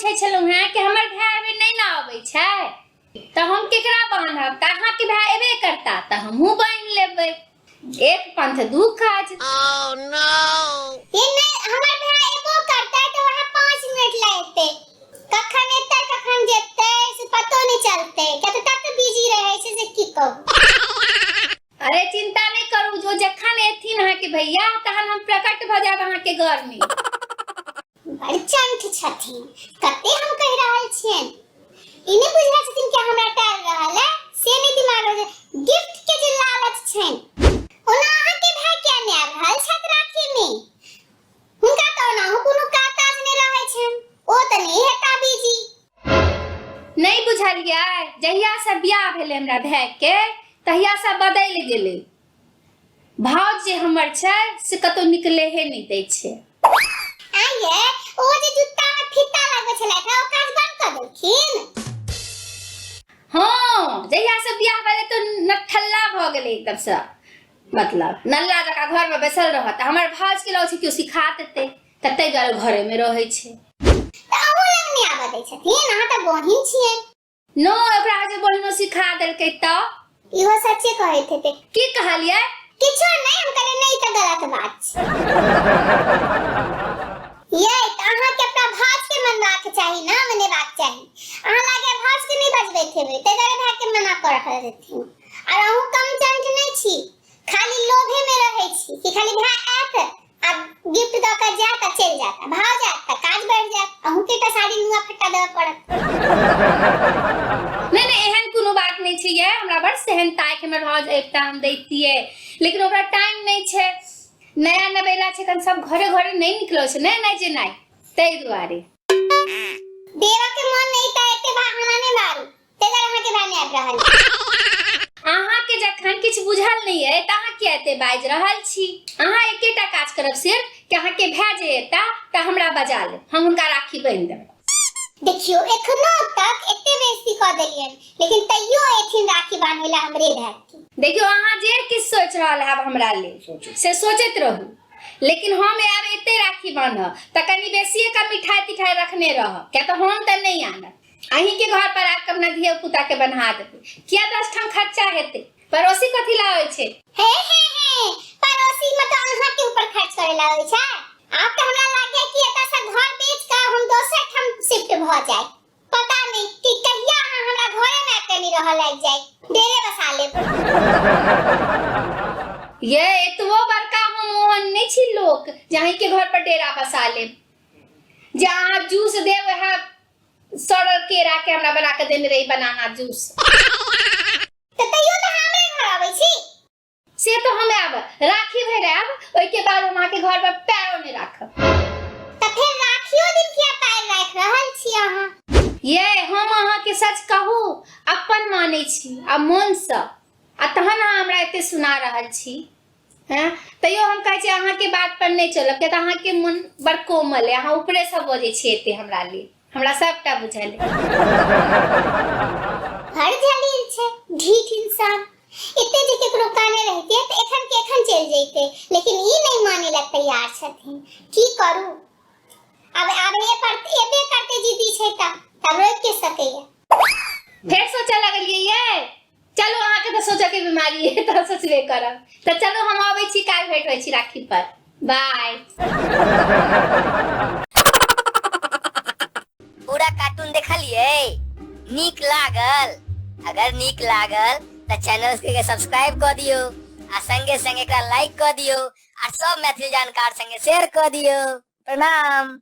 पूछे छलौ हैं कि हमर भाई अभी नहीं ना आबै छै त हम केकरा बांधब त अहाँ के भाई एबे करता त हमहू बांध लेबै एक पंथ दू काज। ओह नो ये नहीं हमर भाई एबो करता तो वहां 5 मिनट लगते कखन एते कखन जेते से पतो नहीं चलते क्या तो तक बिजी रहे छै से की कहू। अरे चिंता नहीं करू जो जखन एथिन अहाँ के भैया तहन हम प्रकट भ जाब अहाँ के घर में। बड़ चंठ छथिन कते हम कह रहल छियन इने बुझा छथिन कि हमरा टाल रहल है से नहीं दिमाग में गिफ्ट के जे लालच छन ओना अहाँ के भाई क्या ने आ रहल छत राखी में हुनका तो ना कोनो काज नहीं रहै छन ओ त नहीं हेता बिजी। नहीं बुझलियै जहिया से बियाह भेले हमरा भाई के तहिया से बदल गेले भाव जे हमर छै से कतो निकले हे नहीं दै छै। आये ओ जे जूता में फीता लागल छले था ओ काज बंद कर देलखिन। हां जहिया से बियाह भेले तो नठल्ला भ गेले एकदम से मतलब नल्ला जका घर में बैसल रहत हमर भाज के लौ छै कियो सिखा देते तते गल घरे में रहै छै। त अहू लग नहीं आबा दै छथिन अहाँ त बहिन छियै। नो ओकरा जे बहिनो सिखा देलकै त इहो सच्चे कहै थे की कहलियै किछो नहीं हम करे नहीं त गलत बात छै। ये त अहाँ के अपना भाज के मनवाक चाही ना मनेबाक चाही अहाँ लागे भाज के नहीं बजबै थेबे ते दरे भाई के मना कर रहल छथिन और अहू कम चंट नहीं छी खाली लोभे में रहै छी कि खाली भाई आत अब गिफ्ट द कर जात चल जाता भाव जात काज बढ़ जात अहू के त साड़ी नुआ फटा देब पड़त। नहीं नहीं एहन कोनो बात नहीं छै ये हमरा बड़ सेहनताय के हमर भाज एकटा हम दैतियै लेकिन ओकरा टाइम नहीं छै नया नवेला छै कन सब घरे घरे नहीं निकलो छै नहीं नहीं जे नहीं तै दुआरे देवा के मन नहीं त एते बहाना नहीं मारू ते अहाँ के भाई ने आब रहल अहाँ के जखन किछ बुझल नहीं है त अहाँ किया एते बाज रहल छी अहाँ एकेटा काज करब सिर्फ कि अहाँ के भाई जे एता त हमरा बजा ले हम हुनका राखी बांध देब। देखियो एखनो तक एते बेइज्जती क देलियन लेकिन तइयो एथिन राखी बांधेला हमरे भाई के। देखियो अहाँ जे किछ सोच रहल है हमरा ले से सोचत रहू लेकिन हम आब एते राखी बांधब त कनी बेसी का मिठाई तिठाई रखने रह क्या तो हम त नहीं आनब अहीं के घर पर आके अपना धिया पुता के बन्हा देते किया 10 ठन खर्चा हेते पड़ोसी कथि लावे छे हे पड़ोसी मत अहाँ के ऊपर खर्च करे लावे छै आप त हमरा लागे कि एता से घर बेच के हम दोसर ठम शिफ्ट भ जाय पता नहीं कि कहिया अहाँ हमरा घरे में आके नहीं रह लाग जाय डेरे बसा लेब। ये एतबो बड़का हम मोहन नहीं छी लोक जहीं के घर पर डेरा बसा लेब जहां जूस देव है सड़ल केरा के हमरा बना के देने रही बनाना जूस त तइयो त हमरे घर आबै छी से तो हम आब राखी भर आब ओइ के बाद हम के घर पर पैरो नहीं राखब त फिर राखियो दिन किया पैर राख रहल छी अहाँ। ये हम अहाँ के सच कहू अपन माने छी आ मन से आ तहन अहाँ हमरा एते सुना रहल छी हैं तइयो हम कहै छी अहाँ के बात पर नहीं चलब के त अहाँ के मन बड़ कोमल है अहाँ ऊपरे से बजे छी एते हमरा लिए हमरा सबटा बुझल है। हर जलील छे ढीठ इंसान इते जे केकरो काने रहते त एखन के एखन चल जइते लेकिन ई नहीं माने ला तैयार छथिन की करू अब ये पर एबे करते जीती छै तब रोक के सकैया फिर सोचा लगलिए ये चलो अहाँ के तो सोचा के बीमारी है त सोचबे करब त चलो हम आबै छी काल भेट होय छी राखी पर बाय। पूरा कार्टून देखलिए नीक लागल अगर नीक लागल त चैनल के सब्सक्राइब कर दियो आ संगे संगे एकरा लाइक कर दियो आ सब मैथिली जानकार संगे शेयर कर दियो। प्रणाम।